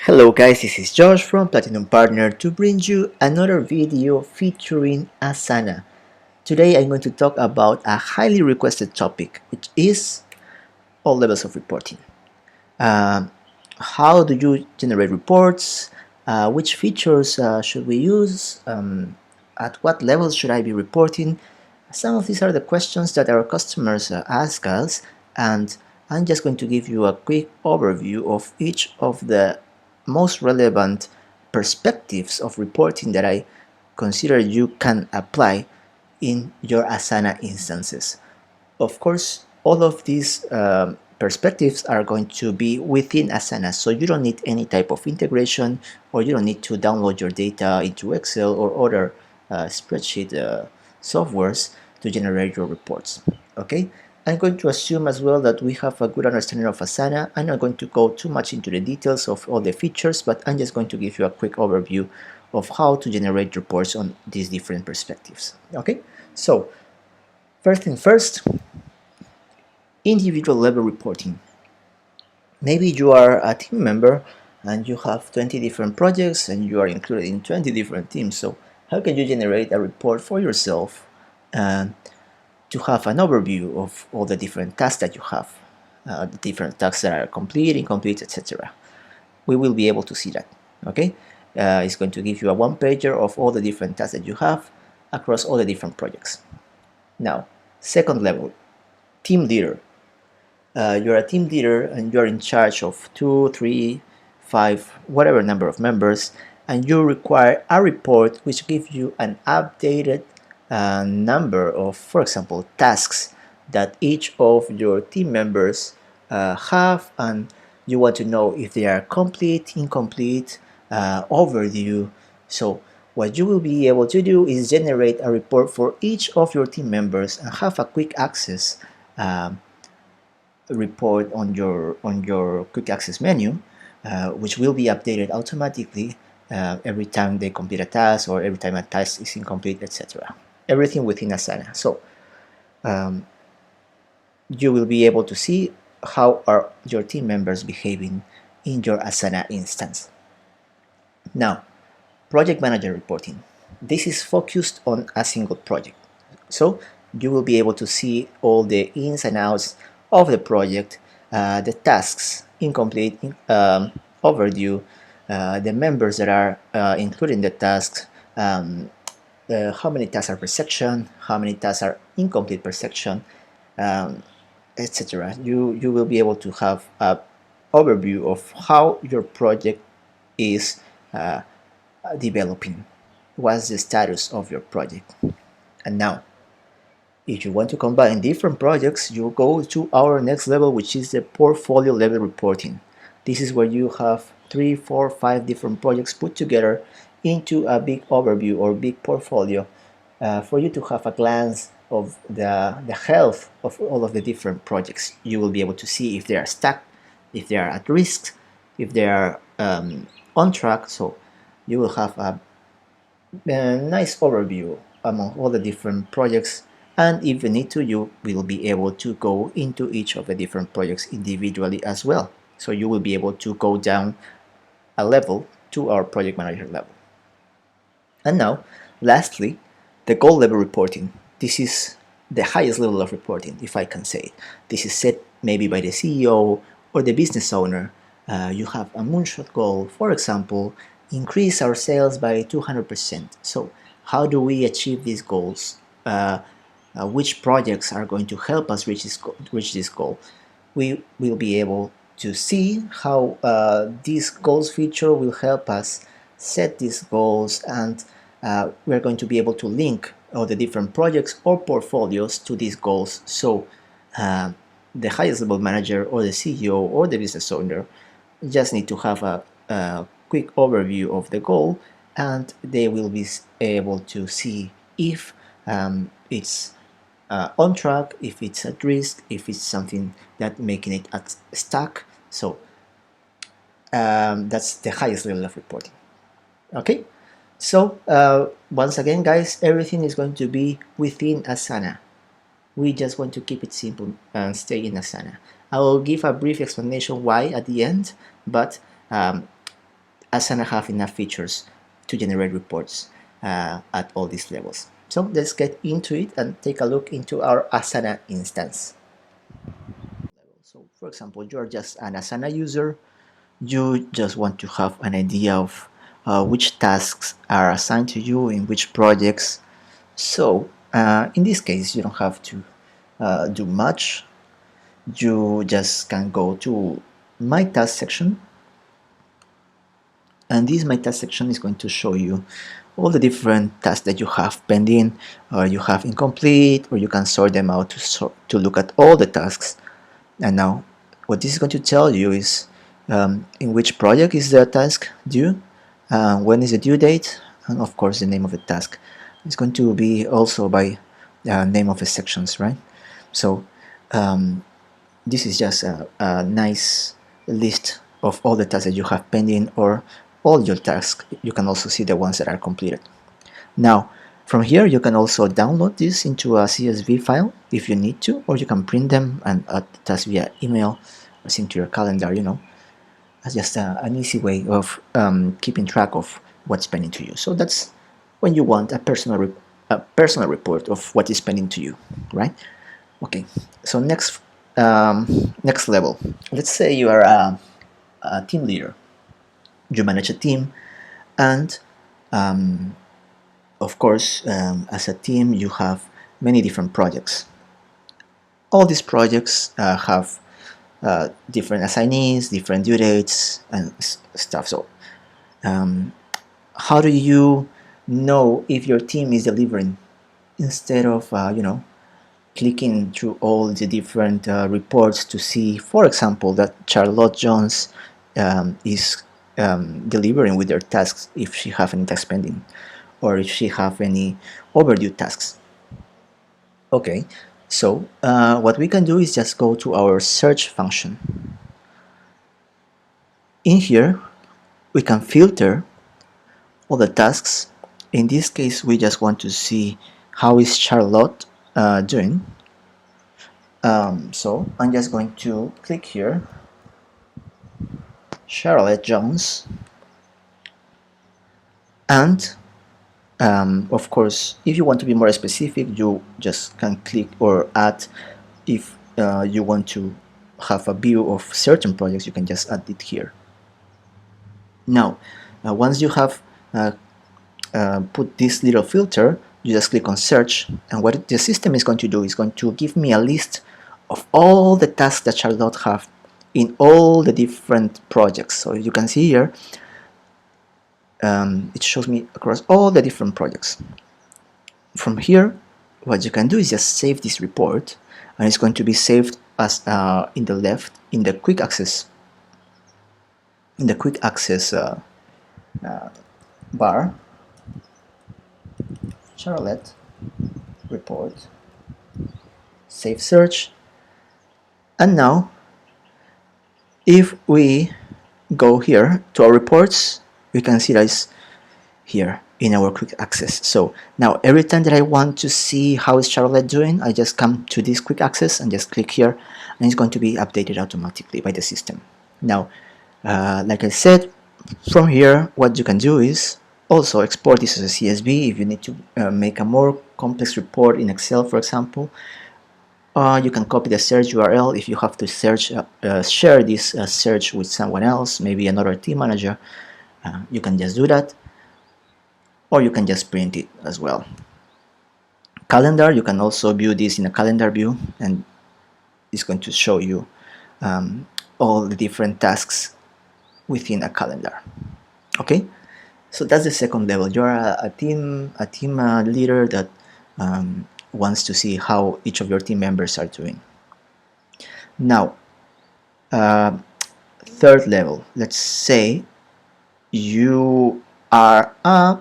Hello guys, this is Josh from Platinum Partner to bring you another video featuring Asana. Today I'm going to talk about a highly requested topic, which is all levels of reporting. How do you generate reports? Which features should we use? At what levels should I be reporting? Some of these are the questions that our customers ask us, and I'm just going to give you a quick overview of each of the most relevant perspectives of reporting that I consider you can apply in your Asana instances. Of course, all of these perspectives are going to be within Asana, so you don't need any type of integration, or you don't need to download your data into Excel or other spreadsheet softwares to generate your reports. Okay, I'm going to assume as well that we have a good understanding of Asana. I'm not going to go too much into the details of all the features, but I'm just going to give you a quick overview of how to generate reports on these different perspectives. Okay, so first thing first, individual level reporting. Maybe you are a team member and you have 20 different projects and you are included in 20 different teams. So how can you generate a report for yourself to have an overview of all the different tasks that you have, the different tasks that are complete, incomplete, etc. We will be able to see that. Okay, it's going to give you a one-pager of all the different tasks that you have across all the different projects. Now, second level, team leader. You're a team leader and you're in charge of 2, 3, 5, whatever number of members, and you require a report which gives you an updated number of, for example, tasks that each of your team members have, and you want to know if they are complete, incomplete, overdue. So what you will be able to do is generate a report for each of your team members and have a quick access report on your quick access menu, which will be updated automatically every time they complete a task or every time a task is incomplete, etc. Everything within Asana. So you will be able to see how are your team members behaving in your Asana instance. Now, project manager reporting. This is focused on a single project. So you will be able to see all the ins and outs of the project, the tasks, incomplete, overdue, the members that are included in the tasks, how many tasks are per section, how many tasks are incomplete per section, etc. You will be able to have an overview of how your project is developing. What's the status of your project? And now, if you want to combine different projects, you go to our next level, which is the portfolio level reporting. This is where you have 3, 4, 5 different projects put together into a big overview or big portfolio for you to have a glance of the health of all of the different projects. You will be able to see if they are stuck, if they are at risk, if they are on track. So you will have a nice overview among all the different projects, and if you need to, you will be able to go into each of the different projects individually as well. So you will be able to go down a level to our project manager level. And now, lastly, the goal level reporting. This is the highest level of reporting, if I can say it. This is set maybe by the CEO or the business owner. You have a moonshot goal, for example, increase our sales by 200%. So how do we achieve these goals? Which projects are going to help us reach this goal? We will be able to see how this goals feature will help us set these goals, and we're going to be able to link all the different projects or portfolios to these goals. So the highest level manager or the CEO or the business owner just need to have a quick overview of the goal, and they will be able to see if it's on track, if it's at risk, if it's something that making it stuck. So that's the highest level of reporting. Okay, so once again, guys, everything is going to be within Asana. We just want to keep it simple and stay in Asana. I will give a brief explanation why at the end, but Asana have enough features to generate reports at all these levels. So let's get into it and take a look into our Asana instance. So for example, you are just an Asana user. You just want to have an idea of which tasks are assigned to you in which projects. So in this case, you don't have to do much. You just can go to My Task section, and this My Task section is going to show you all the different tasks that you have pending or you have incomplete, or you can sort them out to look at all the tasks. And now what this is going to tell you is in which project is the task due, when is the due date, and of course the name of the task. It's going to be also by name of the sections, right? So this is just a nice list of all the tasks that you have pending, or all your tasks. You can also see the ones that are completed. Now, from here, you can also download this into a CSV file if you need to, or you can print them and add the tasks via email or sync to your calendar. That's just an easy way of keeping track of what's pending to you. So that's when you want a personal report of what is pending to you, right? Okay. So next level. Let's say you are a team leader. You manage a team, and of course, as a team, you have many different projects. All these projects have different assignees, different due dates, and stuff. So, how do you know if your team is delivering, instead of clicking through all the different reports to see, for example, that Charlotte Jones is delivering with their tasks, if she have any task pending, or if she have any overdue tasks. Okay, so what we can do is just go to our search function. In here, we can filter all the tasks. In this case, we just want to see how is Charlotte doing. So I'm just going to click here, Charlotte Jones, and of course, if you want to be more specific, you just can click or add. If you want to have a view of certain projects, you can just add it here. Now, once you have put this little filter, you just click on search, and what the system is going to do is going to give me a list of all the tasks that Charlotte have in all the different projects. So you can see here, it shows me across all the different projects. From here, what you can do is just save this report, and it's going to be saved as in the left, in the quick access bar, Charlotte report, save search. And now if we go here to our reports, we can see that it's here in our quick access. So now every time that I want to see how is Charlotte doing, I just come to this quick access and just click here, and it's going to be updated automatically by the system. Now like I said, from here what you can do is also export this as a CSV if you need to make a more complex report in Excel, for example. You can copy the search URL if you have to search share this search with someone else, maybe another team manager. You can just do that, or you can just print it as well. Calendar, you can also view this in a calendar view, and it's going to show you all the different tasks within a calendar. Okay, so that's the second level. You're a team leader that wants to see how each of your team members are doing. Now, third level. Let's say you are a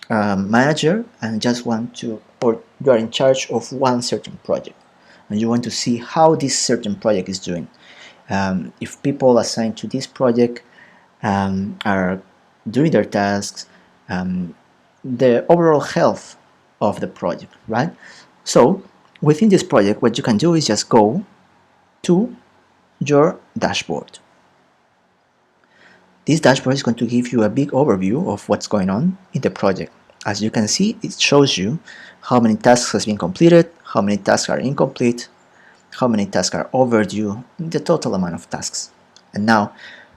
manager and just want to, or you are in charge of one certain project, and you want to see how this certain project is doing. If people assigned to this project are doing their tasks, the overall health of the project, right? So within this project, what you can do is just go to your dashboard. This dashboard is going to give you a big overview of what's going on in the project. As you can see, it shows you how many tasks has been completed, how many tasks are incomplete, how many tasks are overdue, the total amount of tasks. And now,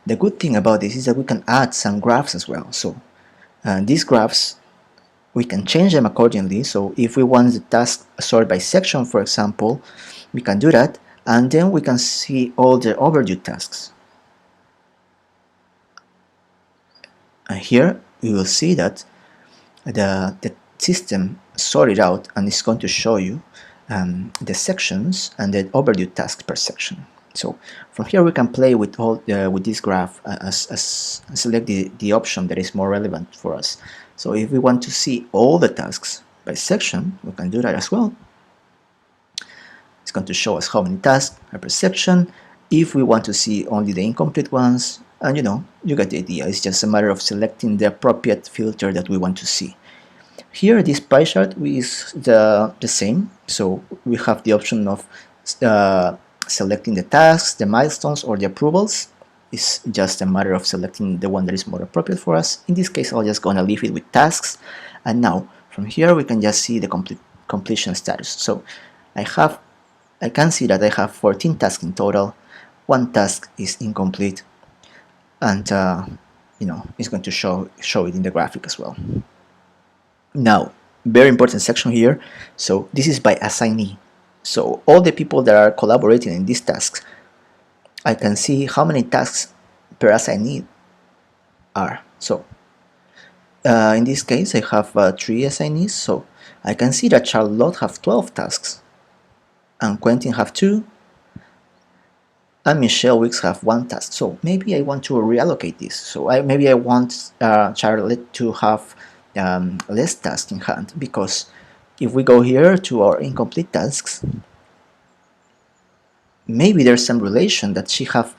the good thing about this is that we can add some graphs as well. So these graphs, we can change them accordingly. So if we want the task sorted by section, for example, we can do that, and then we can see all the overdue tasks. And here we will see that the system sorted out, and it's going to show you the sections and the overdue tasks per section. So from here we can play with all with this graph as select the option that is more relevant for us. So if we want to see all the tasks by section, we can do that as well. It's going to show us how many tasks are per section. If we want to see only the incomplete ones, and you get the idea. It's just a matter of selecting the appropriate filter that we want to see. Here, this pie chart is the same. So we have the option of selecting the tasks, the milestones, or the approvals. It's just a matter of selecting the one that is more appropriate for us. In this case, I'm just gonna leave it with tasks. And now, from here, we can just see the completion status. So I can see that I have 14 tasks in total. One task is incomplete, and it's going to show it in the graphic as well. Now, very important section here. So this is by assignee. So all the people that are collaborating in these tasks, I can see how many tasks per assignee are. So in this case, I have 3 assignees. So I can see that Charlotte have 12 tasks, and Quentin have 2, and Michelle Wicks have 1 task. So maybe I want to reallocate this. So maybe I want Charlotte to have less tasks in hand, because if we go here to our incomplete tasks, maybe there's some relation that she have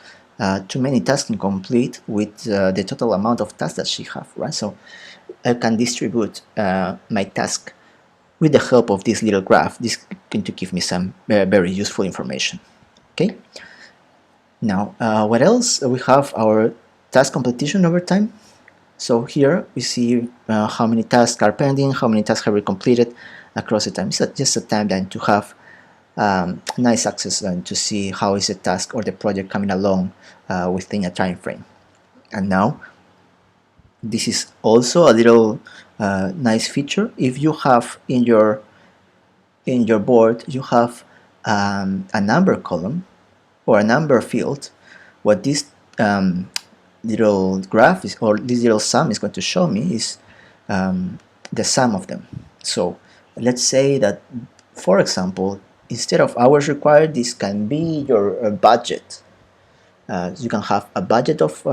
too many tasks incomplete with the total amount of tasks that she have, right? So I can distribute my task with the help of this little graph. This is going to give me some very useful information. Okay. Now, what else? We have our task completion over time. So here we see how many tasks are pending, how many tasks have we completed across the time. It's just a timeline to have nice access and to see how is the task or the project coming along within a time frame. And now, this is also a little nice feature. If you have in your board, you have a number column or a number field, what this little graph is, or this little sum is going to show me, is the sum of them. So let's say that, for example, instead of hours required, this can be your budget. You can have a budget of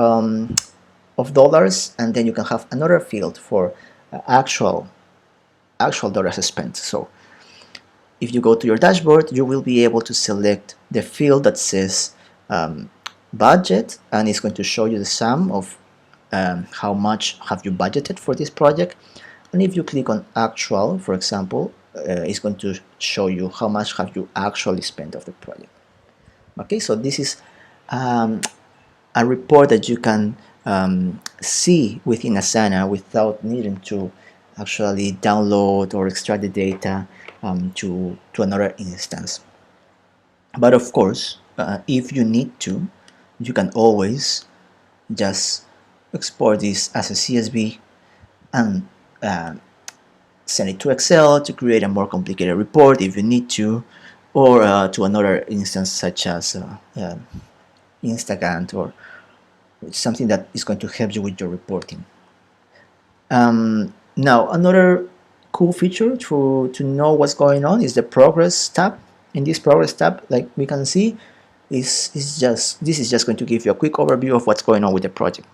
dollars, and then you can have another field for actual dollars spent. So if you go to your dashboard, you will be able to select the field that says budget, and it's going to show you the sum of how much have you budgeted for this project. And if you click on actual, for example, it's going to show you how much have you actually spent of the project. Okay, so this is a report that you can see within Asana without needing to actually download or extract the data to another instance. But of course, if you need to, you can always just export this as a CSV and send it to Excel to create a more complicated report if you need to, or to another instance such as Instagram, or something that is going to help you with your reporting. Now, another cool feature to know what's going on is the progress tab. In this progress tab, like we can see, this is just going to give you a quick overview of what's going on with the project.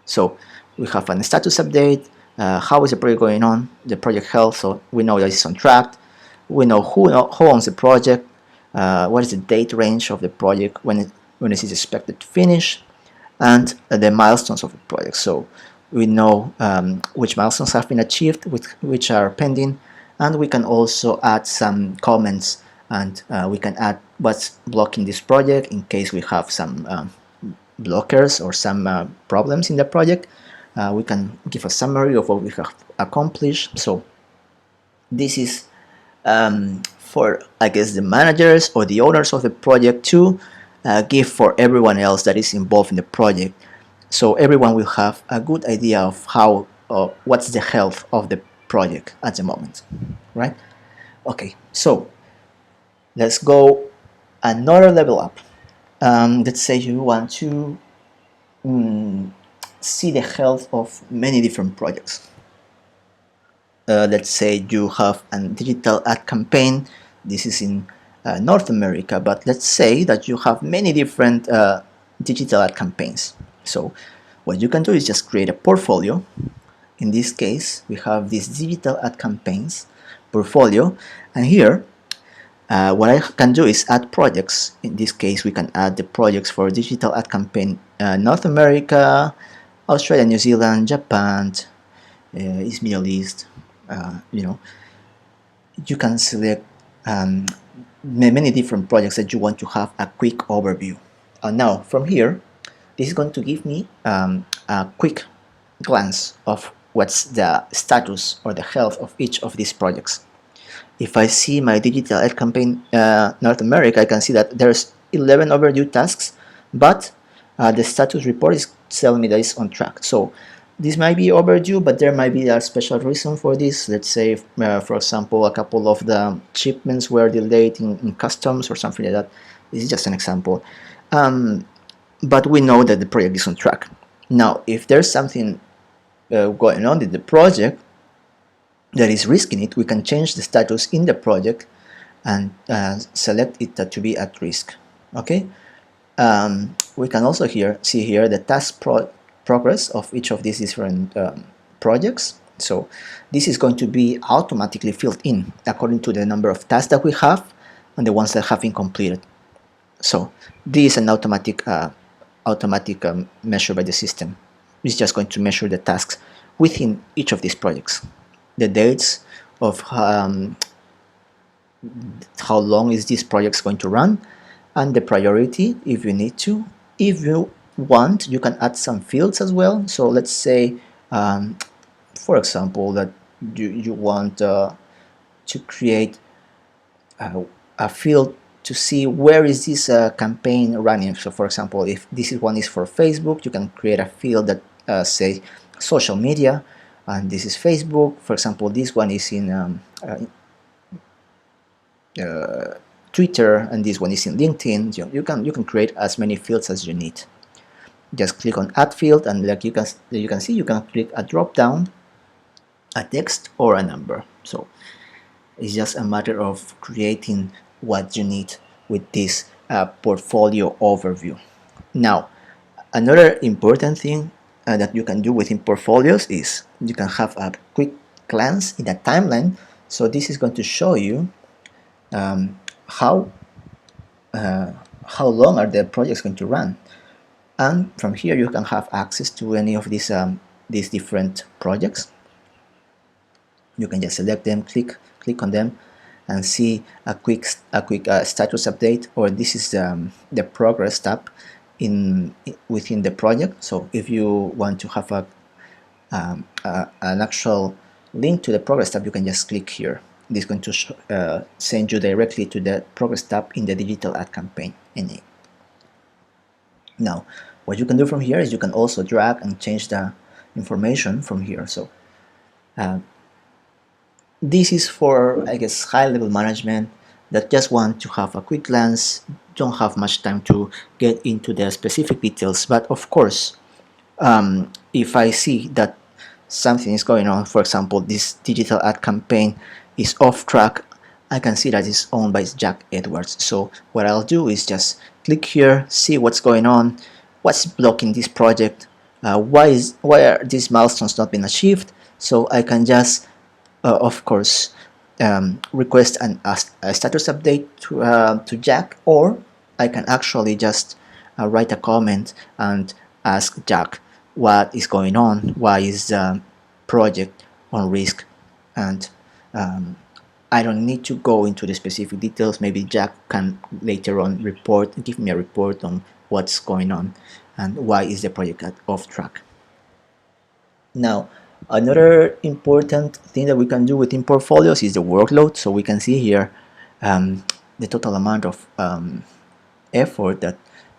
So we have a status update. How is the project going on? The project health. So we know that it's on track. We know who owns the project. What is the date range of the project, when it is expected to finish, and the milestones of the project. So we know which milestones have been achieved, which are pending, and we can also add some comments, and we can add what's blocking this project in case we have some blockers or some problems in the project. We can give a summary of what we have accomplished. So this is for, I guess, the managers or the owners of the project to give for everyone else that is involved in the project, so everyone will have a good idea of how what's the health of the project at the moment, right? Okay, so let's go another level up. Let's say you want to see the health of many different projects. Let's say you have a digital ad campaign. This is in North America, but let's say that you have many different digital ad campaigns. So what you can do is just create a portfolio. In this case, we have this digital ad campaigns portfolio, and here what I can do is add projects. In this case, we can add the projects for digital ad campaign North America, Australia, New Zealand, Japan, East Middle East. You can select many different projects that you want to have a quick overview. Now, from here, this is going to give me a quick glance of what's the status or the health of each of these projects. If I see my digital ad campaign North America, I can see that there's 11 overdue tasks, but the status report is telling me that it's on track. So this might be overdue, but there might be a special reason for this. Let's say, for example, a couple of the shipments were delayed in customs or something like that. This is just an example. But we know that the project is on track. Now, if there's something going on in the project that is risking it, we can change the status in the project and select it to be at risk. Okay. We can also see here the task progress of each of these different projects. So this is going to be automatically filled in according to the number of tasks that we have and the ones that have been completed. So this is an automatic measure by the system. It's just going to measure the tasks within each of these projects, the dates of how long is this project going to run, and the priority if you need to. If you want, you can add some fields as well. So let's say, for example, that you want to create a field to see where is this campaign running. So for example, if this one is for Facebook, you can create a field that say social media, and this is Facebook. For example, this one is in Twitter, and this one is in LinkedIn. You can create as many fields as you need. Just click on add field, and like you can see, you can click a drop down, a text or a number. So it's just a matter of creating what you need with this portfolio overview. Now, another important thing that you can do within portfolios is you can have a quick glance in the timeline. So this is going to show you how long are the projects going to run, and from here you can have access to any of these different projects. You can just select them, click on them, and see a quick status update. Or this is the progress tab within the project. So if you want to have an actual link to the progress tab, you can just click here. This is going to send you directly to the progress tab in the digital ad campaign NA. Now, what you can do from here is you can also drag and change the information from here. So this is for, I guess, high-level management that just want to have a quick glance, don't have much time to get into the specific details. But of course, if I see that something is going on, for example, this digital ad campaign is off track, I can see that it's owned by Jack Edwards. So what I'll do is just click here, see what's going on, what's blocking this project, why are these milestones not being achieved. So I can just of course request a status update to Jack, or I can actually just write a comment and ask Jack what is going on, why is the project on risk, and I don't need to go into the specific details. Maybe Jack can later on give me a report on what's going on and why is the project off track. Now, another important thing that we can do within portfolios is the workload. So we can see here the total amount of effort that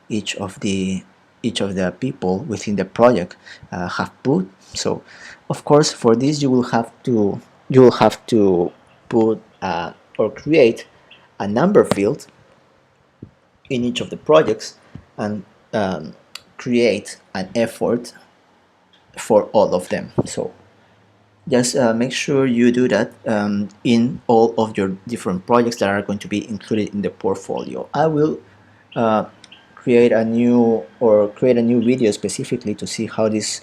each of the people within the project have put. So, of course, for this you will have to put or create a number field in each of the projects and create an effort for all of them. So just make sure you do that in all of your different projects that are going to be included in the portfolio. I will create a new video specifically to see how this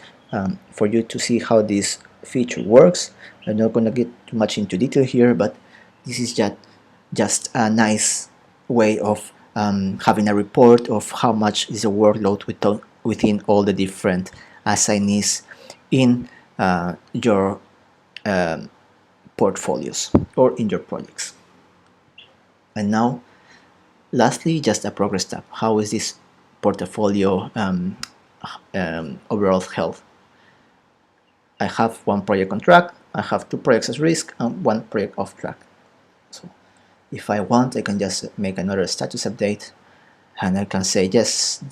for you to see how this feature works. I'm not going to get too much into detail here, but this is just a nice way of having a report of how much is the workload within all the different assignees in your portfolios or in your projects. And now, lastly, just a progress tab. How is this portfolio overall health? I have one project on track, I have 2 projects at risk, and 1 project off track. So if I want, I can just make another status update, and I can say, yes,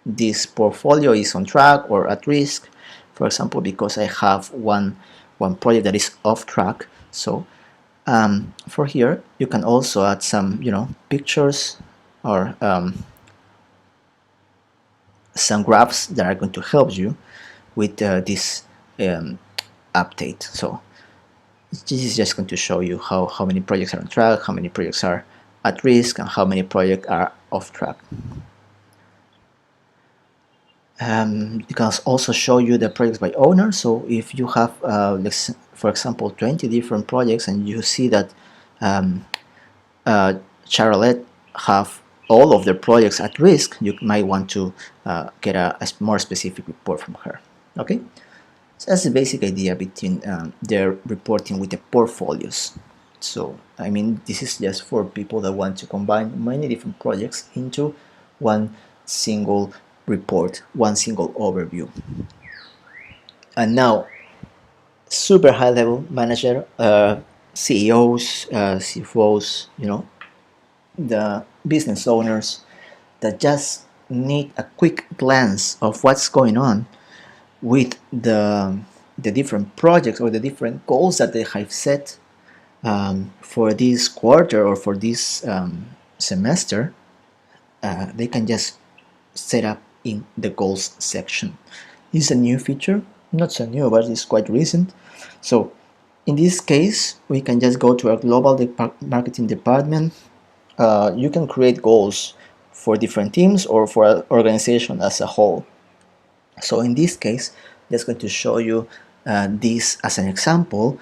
this portfolio is on track or at risk, for example, because I have one project that is off track. So for here, you can also add some, pictures or some graphs that are going to help you with this update. So this is just going to show you how many projects are on track, how many projects are at risk, and how many projects are off track. It can also show you the projects by owner. So if you have, for example, 20 different projects and you see that Charlotte have all of their projects at risk, you might want to get a more specific report from her. Okay, so that's the basic idea between their reporting with the portfolios. So I mean, this is just for people that want to combine many different projects into one single report, one single overview. And now, super high level manager, CEOs, CFOs, the business owners that just need a quick glance of what's going on with the different projects or the different goals that they have set for this quarter or for this semester. They can just set up in the goals section. This is a new feature, not so new, but it's quite recent. So in this case, we can just go to our global marketing department. You can create goals for different teams or for an organization as a whole. So in this case, I'm just going to show you this as an example.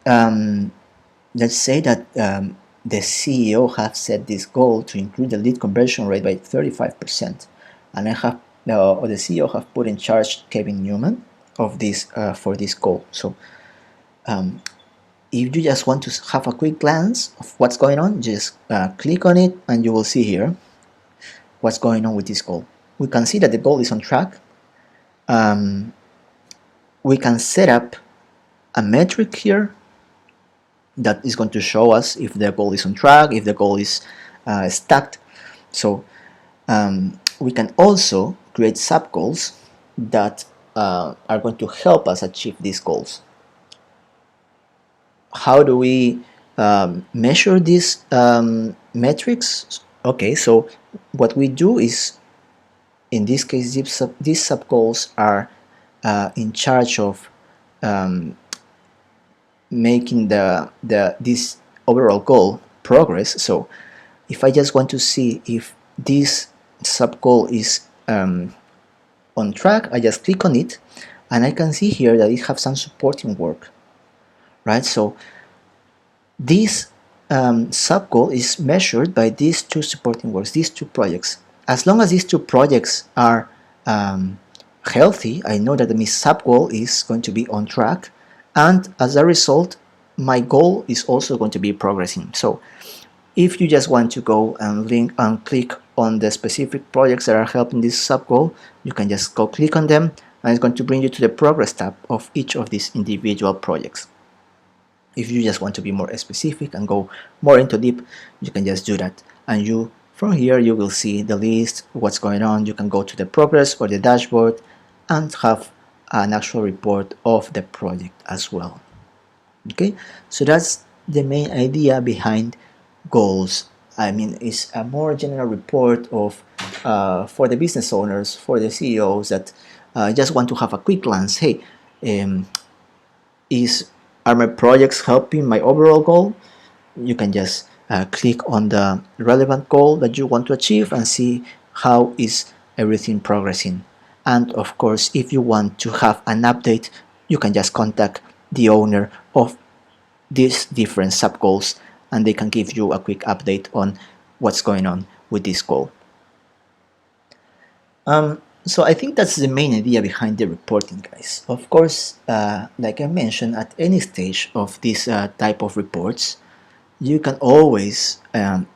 Let's say that the CEO has set this goal to increase the lead conversion rate by 35%, and the CEO have put in charge Kevin Newman of this for this goal. So if you just want to have a quick glance of what's going on, just click on it and you will see here what's going on with this goal. We can see that the goal is on track. We can set up a metric here that is going to show us if the goal is on track, if the goal is stacked. So we can also create sub-goals that are going to help us achieve these goals. How do we measure these metrics? Okay, so what we do is, in this case, these sub-goals are in charge of making this overall goal progress. So if I just want to see if this sub-goal is on track, I just click on it and I can see here that it has some supporting work, right? So this sub-goal is measured by these 2 supporting works, these 2 projects. As long as these 2 projects are healthy, I know that the sub-goal is going to be on track, and as a result, my goal is also going to be progressing. So if you just want to go and click on the specific projects that are helping this sub goal, you can just go click on them, and it's going to bring you to the progress tab of each of these individual projects. If you just want to be more specific and go more into deep, you can just do that, and you from here you will see the list, what's going on. You can go to the progress or the dashboard and have an actual report of the project as well. Okay, so that's the main idea behind goals. I mean, it's a more general report of for the business owners, for the CEOs that just want to have a quick glance. Hey, um, are my projects helping my overall goal? You can just click on the relevant goal that you want to achieve and see how is everything progressing. And of course, if you want to have an update, you can just contact the owner of these different sub goals, and they can give you a quick update on what's going on with this goal. So I think that's the main idea behind the reporting, guys. Of course, like I mentioned, at any stage of this type of reports, you can always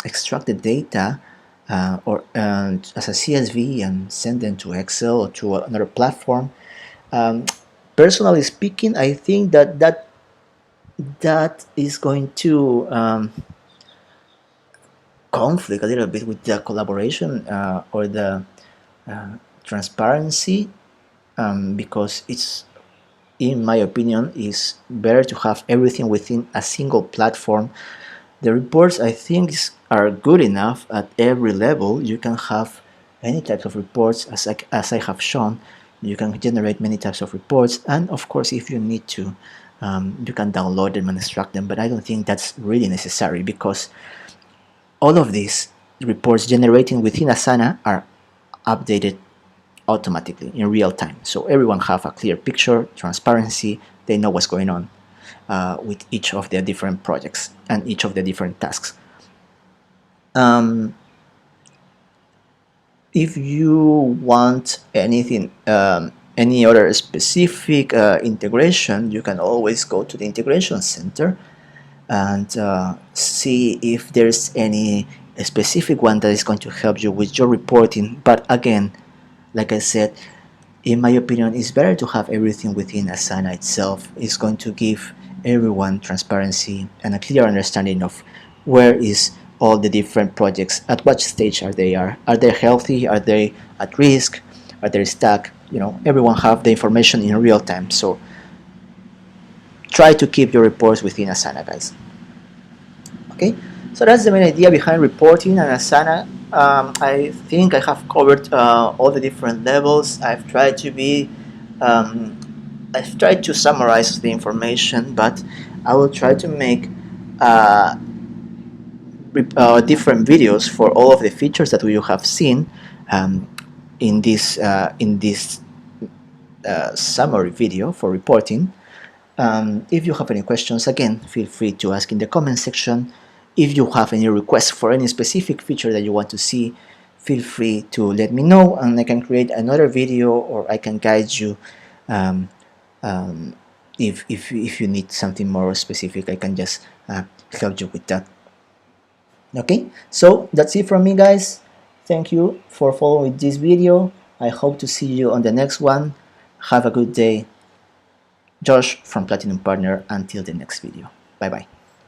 extract the data or as a CSV and send them to Excel or to another platform. Personally speaking, I think that is going to conflict a little bit with the collaboration or the transparency, because it's, in my opinion, is better to have everything within a single platform. The reports, I think, are good enough at every level. You can have any types of reports, as I have shown. You can generate many types of reports, and of course, if you need to, you can download them and extract them, but I don't think that's really necessary, because all of these reports generating within Asana are updated automatically in real time, so everyone have a clear picture, transparency. They know what's going on with each of their different projects and each of the different tasks. If you want anything, any other specific integration, you can always go to the integration center and see if there's any specific one that is going to help you with your reporting. But again, like I said, in my opinion, it's better to have everything within Asana itself. It's going to give everyone transparency and a clear understanding of where is all the different projects, at what stage are they healthy, are they at risk, are they stuck. Everyone have the information in real time, so try to keep your reports within Asana, guys. Okay, so that's the main idea behind reporting and Asana. I think I have covered all the different levels. I've tried to summarize the information, but I will try to make different videos for all of the features that you have seen in this summary video for reporting. If you have any questions, again, feel free to ask in the comment section. If you have any requests for any specific feature that you want to see, feel free to let me know, and I can create another video, or I can guide you. If you need something more specific, I can just help you with that. Okay, so that's it from me, guys. Thank you for following this video. I hope to see you on the next one. Have a good day. Josh from Platinum Partner. Until the next video. Bye bye.